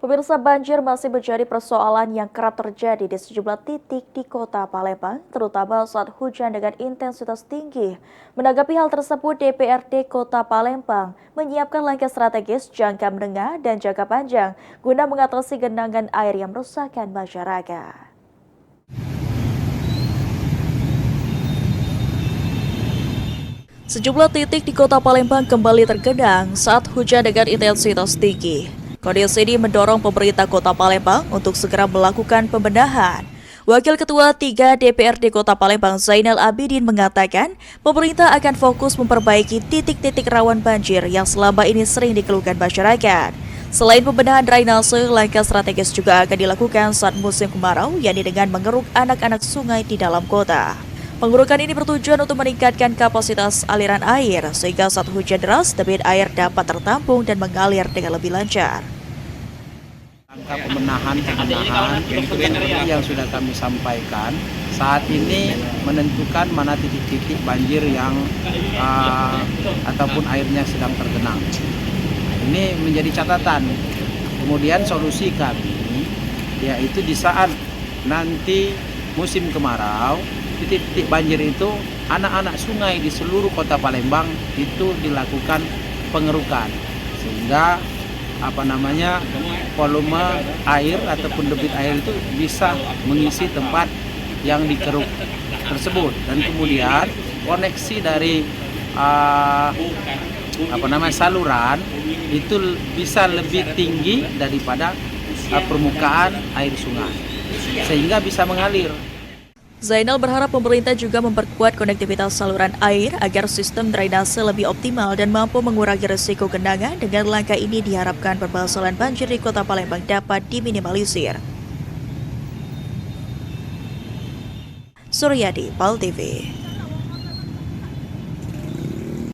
Pemirsa, banjir masih menjadi persoalan yang kerap terjadi di sejumlah titik di kota Palembang, terutama saat hujan dengan intensitas tinggi. Menanggapi hal tersebut, DPRD Kota Palembang menyiapkan langkah strategis jangka menengah dan jangka panjang guna mengatasi genangan air yang merusakkan masyarakat. Sejumlah titik di Kota Palembang kembali tergenang saat hujan dengan intensitas tinggi. Kondisi ini mendorong pemerintah Kota Palembang untuk segera melakukan pembenahan. Wakil Ketua 3 DPRD Kota Palembang Zainal Abidin mengatakan, pemerintah akan fokus memperbaiki titik-titik rawan banjir yang selama ini sering dikeluhkan masyarakat. Selain pembenahan drainase, langkah strategis juga akan dilakukan saat musim kemarau, yakni dengan mengeruk anak-anak sungai di dalam kota. Pengerukan ini bertujuan untuk meningkatkan kapasitas aliran air, sehingga saat hujan deras, debit air dapat tertampung dan mengalir dengan lebih lancar. Langkah pembenahan yang sudah kami sampaikan saat ini menentukan mana titik-titik banjir yang ataupun airnya sedang tergenang. Ini menjadi catatan. Kemudian solusi kami yaitu di saat nanti musim kemarau, titik-titik banjir itu anak-anak sungai di seluruh Kota Palembang itu dilakukan pengerukan sehingga volume air ataupun debit air itu bisa mengisi tempat yang dikeruk tersebut, dan kemudian koneksi dari saluran itu bisa lebih tinggi daripada permukaan air sungai sehingga bisa mengalir. Zainal berharap pemerintah juga memperkuat konektivitas saluran air agar sistem drainase lebih optimal dan mampu mengurangi risiko genangan. Dengan langkah ini diharapkan permasalahan banjir di Kota Palembang dapat diminimalisir. Suryadi, PAL TV.